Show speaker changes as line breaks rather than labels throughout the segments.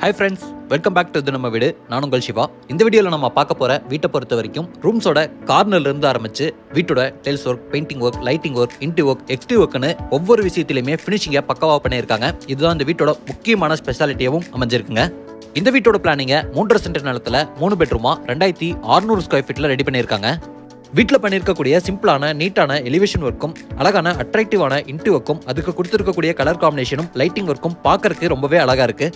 Hi friends, welcome back to நம்ம வீடு. நான் உங்கள் சிவா. இந்த வீடியோல நம்ம பார்க்க போற வீட்டை பொறுத்த வரைக்கும் ரூம்ஸோட கார்னர்ல இருந்து ஆரம்பிச்சு வீட்டோட tiles work, painting work, lighting work, interior work, exterior ஒர்க்னு ஒவ்வொரு விஷயத்திலுமே ஃபினிஷிங்கை பக்காவா பண்ணியிருக்காங்க. இதுதான் இந்த வீட்டோட முக்கியமான ஸ்பெஷாலிட்டியாவும் அமைஞ்சிருக்குங்க. இந்த வீட்டோட பிளானிங்கை 3.5 சென்ட் நிலத்துல 3 பெட்ரூமா 2600 ஸ்கொயர் ஃபீட்ல ரெடி பண்ணியிருக்காங்க. வீட்டில் பண்ணியிருக்கக்கூடிய சிம்பிளான நீட்டான எலிவேஷன் ஒர்க்கும் அழகான அட்ராக்டிவான இன்டீரியர் ஒர்க்கும் அதுக்கு கொடுத்துருக்கக்கூடிய கலர் காம்பினேஷனும் லைட்டிங் ஒர்க்கும் பார்க்கறதுக்கு ரொம்பவே அழகா இருக்கு.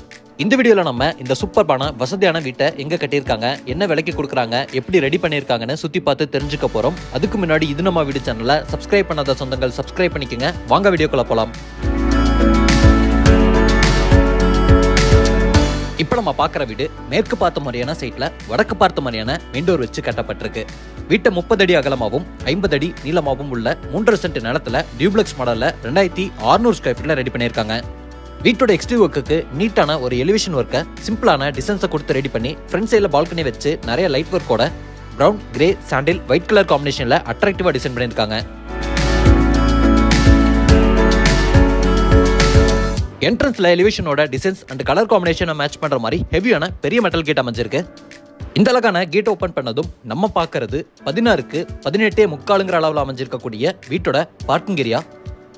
இந்த வீடியோவில் நம்ம இந்த சூப்பர்பான வசதியான வீட்டை எங்க கட்டியிருக்காங்க, என்ன விலைக்கு கொடுக்குறாங்க, எப்படி ரெடி பண்ணியிருக்காங்கன்னு சுற்றி பார்த்து தெரிஞ்சுக்க போகிறோம். அதுக்கு முன்னாடி இது நம்ம வீடு சேனலை சப்ஸ்கிரைப் பண்ணாத சொந்தங்கள் சப்ஸ்கிரைப் பண்ணிக்கோங்க. வாங்க வீடியோக்குள்ள போகலாம். இப்போ நம்ம பார்க்குற வீடு மேற்கு பார்த்த மாதிரியான சைட்ல வடக்கு பார்த்த மாதிரியான மெயின் டோர் வச்சு கட்டப்பட்டிருக்கு. வீட்டை 30 அடி அகலமாகவும் 50 அடி நீளமாகவும் உள்ள 3.5 சென்ட் நிலத்துல டியூப்ளெக்ஸ் மாடல்ல 2600 ஸ்கொயர் ஃபீட்ல ரெடி பண்ணியிருக்காங்க. வீட்டோட எக்ஸ்டீரியர் ஒர்க்குக்கு நீட்டான ஒரு எலிவேஷன் ஒர்க்கை சிம்பிளான டிசைன்ஸை கொடுத்து ரெடி பண்ணி ஃப்ரண்ட் சைடில் பால்கனி வச்சு நிறைய லைட் ஒர்க்கோட ப்ரௌன், கிரே, சாண்டில், ஒயிட் கலர் காம்பினேஷன்ல அட்ராக்டிவா டிசைன் பண்ணியிருக்காங்க. என்ட்ரன்ஸ்ல எலிவேஷனோட டிசைன்ஸ் அண்ட் கலர் காம்பினேஷனை மேட்ச் பண்ற மாதிரி ஹெவியான பெரிய மெட்டல் கேட் அமைஞ்சிருக்கு. இந்த அழகான கேட் ஓபன் பண்ணதும் நம்ம பார்க்கறது 16க்கு 18.75 அளவில் அமைஞ்சிருக்கக்கூடிய வீட்டோட பார்க்கிங் ஏரியா.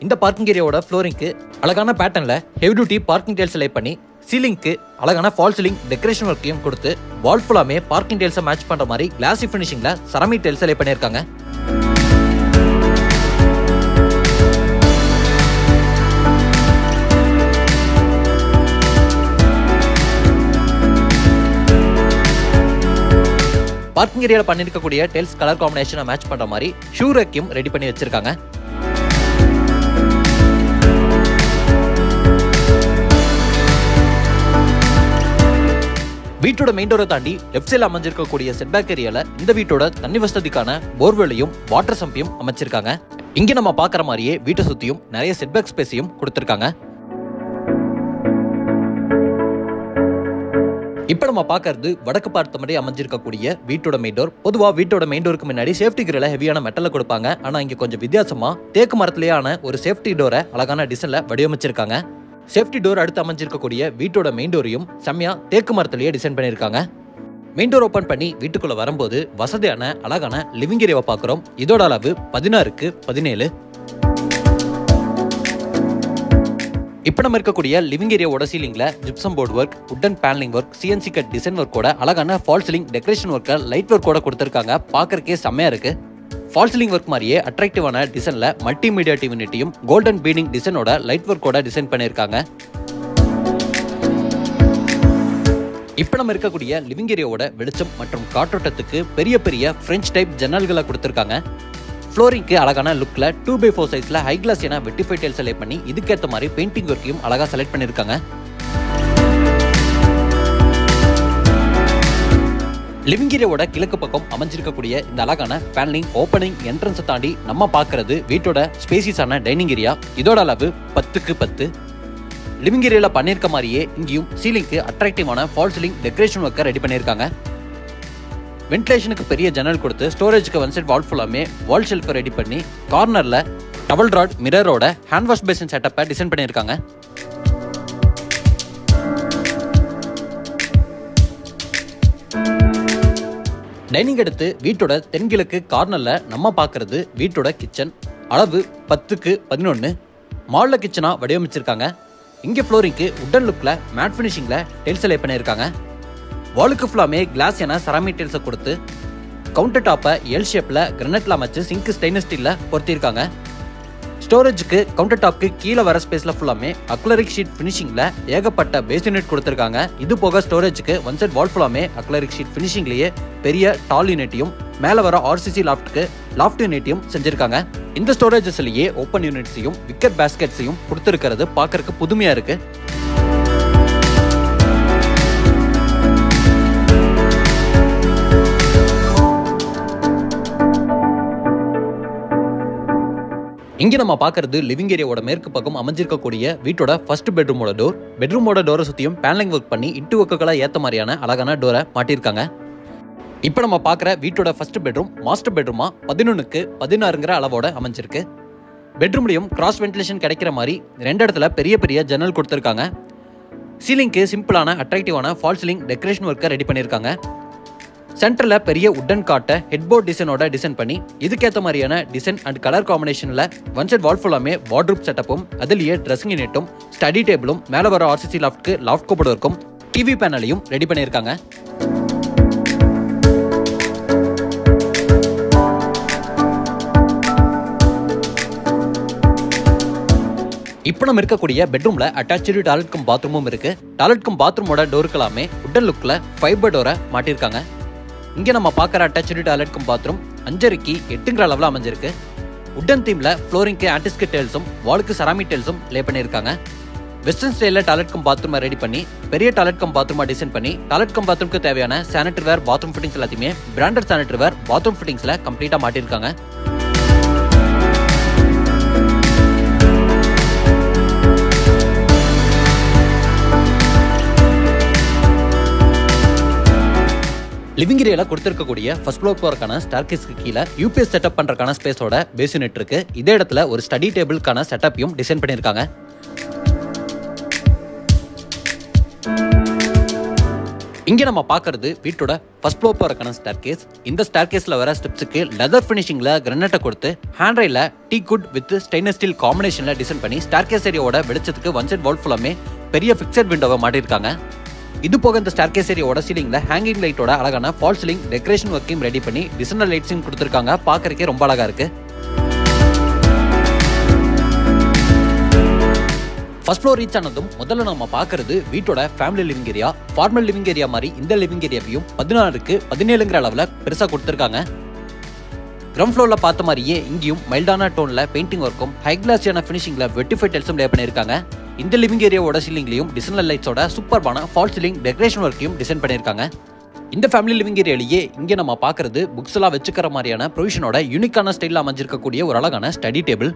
இந்த பார்க்கிங் ஏரியாவோட ஃப்ளோரிங்க்கு அழகான பேட்டர்ன்ல heavy duty parking tiles lay பண்ணி சீலிங்க்கு அழகான ஃபால் சீலிங் டெக்கரேஷன் ஒர்க்கையும் கொடுத்து வால் ஃபுல்லாமே பார்க்கிங் டைல்ஸை மேட்ச் பண்ற மாதிரி கிளாசி ஃபினிஷிங்ல செராமிக் டைல்ஸ் லே பண்ணியிருக்காங்க. பார்க்கிங் ஏரியாவில் பண்ணிருக்கக்கூடிய டைல்ஸ் கலர் காம்பினேஷனை மேட்ச் பண்ற மாதிரி ஷூ ரேக்கையும் ரெடி பண்ணி வச்சிருக்காங்க. வீட்டோட மெயின் டோரை தாண்டி லெஃப்ட் சைடில் அமைஞ்சிருக்கக்கூடிய செட்பேக் ஏரியால இந்த வீட்டோட தண்ணி வசதிக்கான போர்வெல்லையும் வாட்டர் சம்பையும் அமைச்சிருக்காங்க. இங்க நம்ம பார்க்குற மாதிரியே வீட்டை சுத்தியும் நிறைய செட்பேக் ஸ்பேஸையும் கொடுத்திருக்காங்க. இப்போ நம்ம பார்க்கறது வடக்கு பார்த்த மாதிரி அமைஞ்சிருக்கக்கூடிய வீட்டோட மெயின் டோர். பொதுவாக வீட்டோட மெயின் டோருக்கு முன்னாடி சேஃப்டி கிரில ஹெவியான மெட்டலை கொடுப்பாங்க. ஆனால் இங்கே கொஞ்சம் வித்தியாசமா தேக்கு மரத்திலேயான ஒரு சேஃப்டி டோரை அழகான டிசைன்ல வடிவமைச்சிருக்காங்க. சேஃப்டி டோர் அடுத்து அமைஞ்சிருக்கக்கூடிய வீட்டோட மெயின் டோரையும் செம்மையா தேக்கு மரத்திலேயே டிசைன் பண்ணியிருக்காங்க. மெயின் டோர் ஓப்பன் பண்ணி வீட்டுக்குள்ள வரும்போது வசதியான அழகான லிவிங் ஏரியாவை பார்க்குறோம். இதோட அளவு 16க்கு 17. இப்போ நம்ம இருக்கக்கூடிய லிவிங் ஏரியாவோட சீலிங்ல gypsum board work, wooden panelling work, CNC cut design ஒர்க்கோட அழகான ஃபால் சீலிங் டெக்கரேஷன் ஒர்க்கை லைட் ஒர்க்கோட கொடுத்துருக்காங்க. பார்க்கறக்கே செம்மையா இருக்கு. ஃபால் சீலிங் ஒர்க் மாதிரியே அட்ராக்டிவான டிசைன்ல மல்டிமீடியா டிவினிட்டியும் கோல்டன் பீடிங் டிசைனோட லைட் ஒர்க்கோட டிசைன் பண்ணியிருக்காங்க. இப்போ நம்ம இருக்கக்கூடிய லிவிங் ஏரியாவோட வெளிச்சம் மற்றும் காற்றோட்டத்துக்கு பெரிய பெரிய பிரெஞ்ச் டைப் ஜன்னல்களை கொடுத்துருக்காங்க. ஃப்ளோரிங்க்கு அழகான லுக்ல 2x4 சைஸ்ல ஹை கிளாஸ் என வெட்டிஃபை டைல்ஸ் லே பண்ணி இதுக்கேற்ற மாதிரி பெயிண்டிங் ஒர்க்கையும் அழகா செலக்ட் பண்ணியிருக்காங்க. லிவிங் ஏரியாவோட கிழக்கு பக்கம் அமைஞ்சிருக்கக்கூடிய இந்த அழகான பேனலிங் ஓப்பனிங் என்ட்ரன்ஸை தாண்டி நம்ம பார்க்கறது வீட்டோட ஸ்பேசியஸான டைனிங் ஏரியா. இதோட அளவு 10க்கு 10. லிவிங் ஏரியாவில் பண்ணியிருக்க மாதிரியே இங்கேயும் சீலிங்க்கு அட்ராக்டிவான ஃபால் சீலிங் டெக்கரேஷன் ஒர்க்கை ரெடி பண்ணியிருக்காங்க. வென்டிலேஷனுக்கு பெரிய ஜன்னல் கொடுத்து ஸ்டோரேஜ்க்கு ஒன் சைட் வால் ஃபுல்லாமே வால் ஷெல்ஃபை ரெடி பண்ணி கார்னர்ல டபுள் ராட் மிரரோட ஹேண்ட் வாஷ் பேசின் செட்டப்பை டிசைன் பண்ணியிருக்காங்க. டைனிங் எடுத்து வீட்டோட தென்கிழக்கு கார்னர்ல நம்ம பார்க்கறது வீட்டோட கிச்சன். அளவு 10க்கு 11. மாடல் கிச்சனா வடிவமைச்சிருக்காங்க. இங்க ஃப்ளோரிங்க்கு உட்டன் லுக்ல மேட் ஃபினிஷிங்ல டைல்ஸ் லே பண்ணியிருக்காங்க. வாலுக்கு ஃபுல்லாமே கிளாஸ் என செராமிக் டைல்ஸை கொடுத்து கவுண்டர் டாப்பை எல் ஷேப்ல கிரானைட்ல அமைச்சு சிங்க் ஸ்டெயின்லெஸ் ஸ்டீல்ல பொருத்திருக்காங்க. ஸ்டோரேஜுக்கு கவுண்டர் டாப்க்கு கீழே வர ஸ்பேஸ்ல ஃபுல்லாமே அக்லரிக் ஷீட் ஃபினிஷிங்ல ஏகப்பட்ட பேஸ் யூனிட் கொடுத்துருக்காங்க. இது போக ஸ்டோரேஜுக்கு ஒன் சைட் வால் ஃபுல்லாமே அக்லரிக் ஷீட் ஃபினிஷிங்லேயே பெரிய டால் யூனிட்டையும் மேலே வர ஆர்சிசி லாஃப்ட்டுக்கு லாஃப்ட் யூனிட்டையும் செஞ்சிருக்காங்க. இந்த ஸ்டோரேஜஸ்லயே ஓப்பன் யூனிட்ஸையும் விக்கெட் பேஸ்கெட்ஸையும் கொடுத்துருக்கிறது பார்க்கறதுக்கு புதுமையா இருக்கு. இங்க நம்ம பார்க்கறது லிவிங் ஏரியாவோட மேற்கு பக்கம் அமைஞ்சிருக்கக்கூடிய வீட்டோட ஃபர்ஸ்ட் பெட்ரூமோட டோர். பெட்ரூமோட டோரை சுத்தியும் பேனலிங் ஒர்க் பண்ணி இன்டீரியர் ஒர்க்குகளை ஏற்ற மாதிரியான அழகான டோரை மாட்டியிருக்காங்க. இப்போ நம்ம பார்க்குற வீட்டோட ஃபர்ஸ்ட் பெட்ரூம் மாஸ்டர் பெட்ரூமா 11க்கு 16 அளவோட அமைஞ்சிருக்கு. பெட்ரூம்லையும் கிராஸ் வென்டிலேஷன் கிடைக்கிற மாதிரி 2 இடத்துல பெரிய பெரிய ஜன்னல் கொடுத்துருக்காங்க. சீலிங்க்கு சிம்பிளான அட்ராக்டிவான ஃபால் சீலிங் டெக்கரேஷன் ஒர்க்கை ரெடி பண்ணியிருக்காங்க. சென்டரில் பெரிய உட்டன் காட்டை ஹெட்போர்ட் டிசைனோட டிசைன் பண்ணி இதுக்கேற்ற மாதிரியான டிசைன் அண்ட் கலர் காம்பினேஷனில் ஒன் சைட் வால் ஃபுல்லாமே வார்ட்ரூப் செட்டப்பும் அதுலேயே ட்ரெஸ்ஸிங் யூனிட்டும் ஸ்டடி டேபிளும் மேலே வர ஆர்சிசி லாஃப்ட்க்கு லாஃப்ட் கபோர்டு இருக்கும் டிவி பேனலையும் ரெடி பண்ணியிருக்காங்க. இப்போ நம்ம இருக்கக்கூடிய பெட்ரூம்ல அட்டாச்சு டாய்லெட் கம் பாத்ரூமும் இருக்கு. டாய்லெட் கம் பாத்ரூமோட டோருக்கெல்லாமே உட்டன் லுக்ல ஃபைபர் டோரை மாட்டிருக்காங்க. இங்க நம்ம பார்க்குற அட்டாச்சு டாய்லெட் கம் பாத்ரூம் 5.5 8 அளவில் அமைஞ்சிருக்கு. உட்டன் தீம்ல ஃப்ளோரிங்க்கு ஆன்டிஸ்க் டைல்ஸும் வாலுக்கு செராமிக் டைல்ஸும் லே பண்ணியிருக்காங்க. வெஸ்டர்ன் ஸ்டைலில் டாய்லெட் கம் பாத்ரூமை ரெடி பண்ணி பெரிய டாய்லெட் கம் பாத்ரூமா டிசைன் பண்ணி டாய்லெட் கம் பாத்ரூமுக்கு தேவையான சானிட்டரி வேர் பாத்ரூம் ஃபிட்டிங்ஸ் எல்லாத்தையுமே பிராண்டட் சானிட்டரி வேர் பாத்ரூம் ஃபிட்டிங்ஸ்ல கம்ப்ளீட்டா மாட்டிருக்காங்க. லிவிங் ஏரியால கொடுத்திருக்கக்கூடிய ஃபர்ஸ்ட் ஃப்ளோர் போறதுக்கான ஸ்டேர்கேஸ்க்கு கீழே யூபிஎஸ் செட்டப் பண்றதுக்கான ஸ்பேஸோட பேஸ் யூனிட் இருக்கு. இதே இடத்துல ஒரு ஸ்டடி டேபிளுக்கான செட்டப்பையும் டிசைன் பண்ணியிருக்காங்க. இங்க நம்ம பார்க்கறது வீட்டோட ஃபர்ஸ்ட் ஃப்ளோர் போறதுக்கான ஸ்டேர்கேஸ். இந்த ஸ்டேர்கேஸ்ல வர ஸ்டெப்ஸுக்கு லெதர் ஃபினிஷிங்ல கிரானைட்டை கொடுத்து ஹேண்ட் ரெயில டீ குட் வித் ஸ்டெயின்லெஸ் ஸ்டீல் காம்பினேஷன்ல டிசைன் பண்ணி ஸ்டேர்கேஸ் ஏரியாவோட வெளிச்சத்துக்கு ஒன் சைட் வால் ஃபுல்லாமே பெரிய ஃபிக்ஸட் விண்டோவை மாட்டிருக்காங்க. இது போக இந்த ஸ்டேர்கேஸ் ஏரியாவோட சீலிங்ல ஹேங்கிங் லைட்டோட அழகான ஃபால் சீலிங் டெக்கரேஷன் ஒர்க்கையும் ரெடி பண்ணி டிசைனர் லைட்ஸையும் கொடுத்துருக்காங்க. பார்க்கறதுக்கே ரொம்ப அழகா இருக்கு. ஃபர்ஸ்ட் ஃப்ளோர் ரீச் ஆனதும் முதல்ல நம்ம பார்க்கறது வீட்டோட family living area. Formal living area மாதிரி இந்த லிவிங் ஏரியாவையும் 16க்கு 17ங்கிற அளவில் பெருசா கொடுத்துருக்காங்க. கிரவுண்ட் ஃப்ளோர்ல பார்த்த மாதிரியே இங்கேயும் மைல்டான டோன்ல பெயிண்டிங் ஒர்க்கும் ஹை கிளாஸியான ஃபினிஷிங்ல வெட்டிஃபை டைல்ஸும் லே பண்ணியிருக்காங்க. இந்த லிவிங் ஏரியாவோட சீலிங்லையும் டிசைனர் லைட்ஸோட சூப்பர்பான ஃபால் சீலிங் டெக்கரேஷன் ஒர்க்கையும் டிசைன் பண்ணியிருக்காங்க. இந்த ஃபேமிலி லிவிங் ஏரியாலேயே இங்கே நம்ம பார்க்கறது புக்ஸ் எல்லாம் வச்சுக்கிற மாதிரியான ப்ரொவிஷனோட யூனிக்கான ஸ்டைலில் அமைஞ்சிருக்கக்கூடிய ஒரு அழகான ஸ்டடி டேபிள்.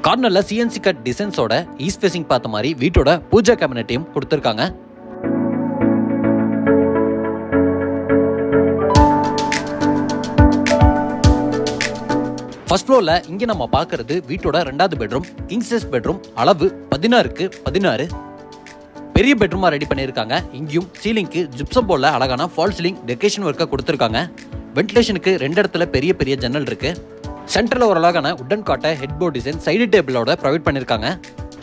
கார்னர்ல சிஎன்சி கட் டிசைன்ஸோட ஈஸ்ட் ஃபேசிங் பார்த்த மாதிரி வீட்டோட பூஜா கேபினட்டையும் கொடுத்துருக்காங்க. ஃபர்ஸ்ட் ஃப்ளோர்ல இங்க நம்ம பார்க்கறது வீட்டோட 2வது பெட்ரூம். கிங் சைஸ் பெட்ரூம், அளவு 16க்கு 16. பெரிய பெட்ரூமா ரெடி பண்ணியிருக்காங்க. இங்கேயும் சீலிங்க்கு ஜிப்சம் போர்ட்ல அழகான ஃபால் சீலிங் டெக்கரேஷன் ஒர்க்கை கொடுத்துருக்காங்க. வென்டிலேஷனுக்கு 2 இடத்துல பெரிய பெரிய ஜன்னல் இருக்கு. சென்டர்ல ஒரு அழகான உட்டன் காட்டை ஹெட்போர்ட் டிசைன் சைடு டேபிளோட ப்ரொவைட் பண்ணியிருக்காங்க.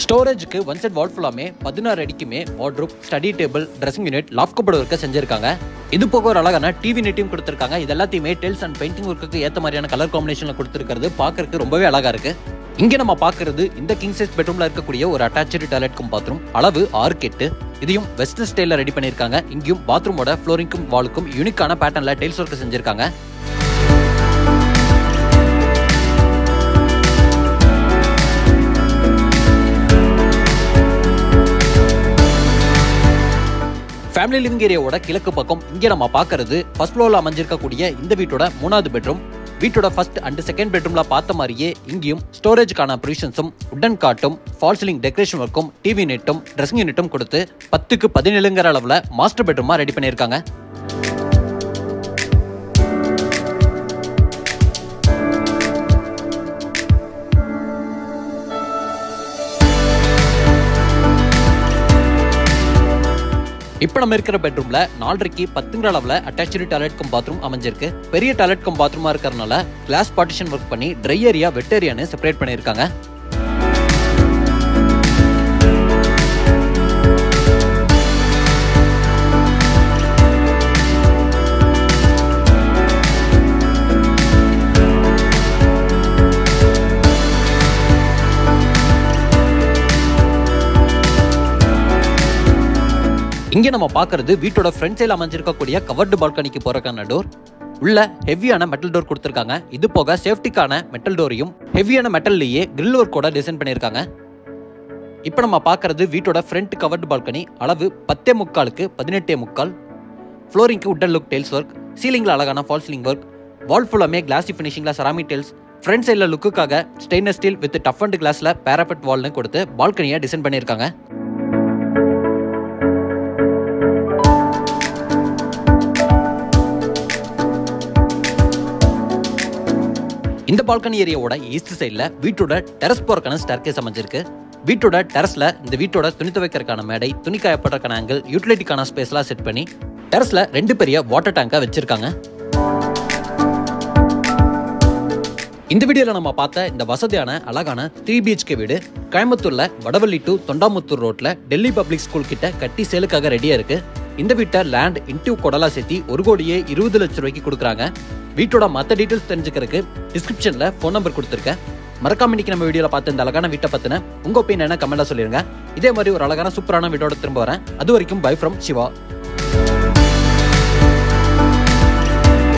ஸ்டோரேஜுக்கு ஒன் சைட் வால் ஃபுல்லாமே 16 அடிக்குமே wardrobe, study table, dressing unit, loft cupboard ஒர்க்கை செஞ்சிருக்காங்க. இது போக ஒரு அழகான டிவி யூனிட்டையும் கொடுத்துருக்காங்க. இது எல்லாத்தையுமே டைல்ஸ் அண்ட் பெயிண்டிங் ஒர்க்குக்கு ஏற்ற மாதிரியான கலர் காம்பினேஷன்ல கொடுத்துருக்கிறது பார்க்கறதுக்கு ரொம்பவே அழகா இருக்கு. இங்க நம்ம பார்க்கறது இந்த கிங் சைஸ் பெட்ரூம்ல இருக்கக்கூடிய ஒரு அட்டாச்சு டாய்லெட் கம் பாத்ரூம், அளவு 6க்கு 8. இதையும் வெஸ்டர்ன் ஸ்டைல்ல ரெடி பண்ணியிருக்காங்க. இங்கேயும் பாத்ரூமோட ஃப்ளோரிங்க்கும் வாலுக்கும் யூனிக்கான பேட்டர்ன்ல டைல்ஸ் ஒர்க் செஞ்சிருக்காங்க. ஃபேமிலி லிவிங் ஏரியாவோட கிழக்கு பக்கம் இங்கே நம்ம பார்க்கறது ஃபர்ஸ்ட் ஃப்ளோர்ல அமைஞ்சிருக்கக்கூடிய இந்த வீட்டோட 3வது பெட்ரூம். வீட்டோட ஃபர்ஸ்ட் அண்ட் செகண்ட் பெட்ரூம்ல பார்த்த மாதிரியே இங்கேயும் ஸ்டோரேஜ்க்கான ப்ரொவிஷன்ஸும் உட்டன் காட்டும் ஃபால் சீலிங் டெக்கரேஷன் ஒர்க்கும் டிவி யூனிட்டும் ட்ரெஸ்ஸிங் யூனிட்டும் கொடுத்து 10க்கு 17ங்கிற அளவில் மாஸ்டர் பெட்ரூமா ரெடி பண்ணியிருக்காங்க. இப்போ நம்ம இருக்கிற பெட்ரூம்ல 4.5க்கு 10ங்கிற அளவில் அட்டாச்சு டாய்லெட் கம் பாத்ரூம் அமைஞ்சிருக்கு. பெரிய டாய்லெட் கம் பாத்ரூமா இருக்கிறதுனால கிளாஸ் பார்ட்டிஷன் ஒர்க் பண்ணி ட்ரை ஏரியா வெட் ஏரியான்னு செப்பரேட் பண்ணியிருக்காங்க. இங்க நம்ம பார்க்கறது வீட்டோட ஃப்ரண்ட் சைடுல அமைஞ்சிருக்கக்கூடிய கவர்டு பால்கனிக்கு போறதுக்கான டோர். உள்ள ஹெவியான மெட்டல் டோர் கொடுத்துருக்காங்க. இது போக சேஃப்டிக்கான மெட்டல் டோரையும் ஹெவியான மெட்டல்லையே கிரில் ஒர்க்கோட டிசைன் பண்ணியிருக்காங்க. இப்போ நம்ம பார்க்கறது வீட்டோட ஃப்ரண்ட் கவர்டு பால்கனி, அளவு 10.75க்கு 18.75. ஃப்ளோரிங்க்கு உட்டன் லுக் டைல்ஸ் ஒர்க், சீலிங்ல அழகான ஃபால் சீலிங் ஒர்க், வால் ஃபுல்லாமே கிளாசி ஃபினிஷிங்ல செராமிக் டைல்ஸ், ஃப்ரண்ட் சைடில் லுக்குக்காக stainless steel with tough and கிளாஸ்ல பேராபெட் வால்னு கொடுத்து பால்கனியை டிசைன் பண்ணியிருக்காங்க. இந்த பால்கனி ஏரியாவோட ஈஸ்ட் சைடுல வீட்டோட டெரஸ் போறக்கான ஸ்டேர்கேஸ் அமைஞ்சிருக்கு. வீட்டோட டெரஸ்ல இந்த வீட்டோட துணி துவைக்கிறதுக்கான மேடை, துணி காயப்படுறதுக்கான ஆங்கிள், யூட்டிலிட்டிக்கான ஸ்பேஸ்லாம் செட் பண்ணி டெரஸ்ல 2 பெரிய வாட்டர் டேங்கா வச்சிருக்காங்க. இந்த வீடியோல நம்ம பார்த்த இந்த வசதியான அழகான 3 BHK வீடு கோயம்புத்தூர்ல வடவள்ளி டு தொண்டாமுத்தூர் ரோட்ல டெல்லி பப்ளிக் ஸ்கூல் கிட்ட கட்டி சேலுக்காக ரெடியா இருக்கு. இந்த வீட்டை லேண்ட் இன்டிவ் கொடலா சேர்த்தி 1,20,00,000 ரூபாய்க்கு கொடுக்குறாங்க. வீட்டோட மற்ற டீடைல்ஸ் தெரிஞ்சுக்கிறதுக்கு டிஸ்கிரிப்ஷன்ல ஃபோன் நம்பர் கொடுத்துருக்கேன். மறக்காம இன்னைக்கு நம்ம வீடியோல பார்த்த இந்த அழகான வீட்டை பத்தின உங்க ஒப்பீனியன் கமெண்ட்ல சொல்லிருங்க. இதே மாதிரி ஒரு அழகான சூப்பரான வீட்டோட திரும்ப வரேன். அது வரைக்கும் பை ஃப்ரம் சிவா.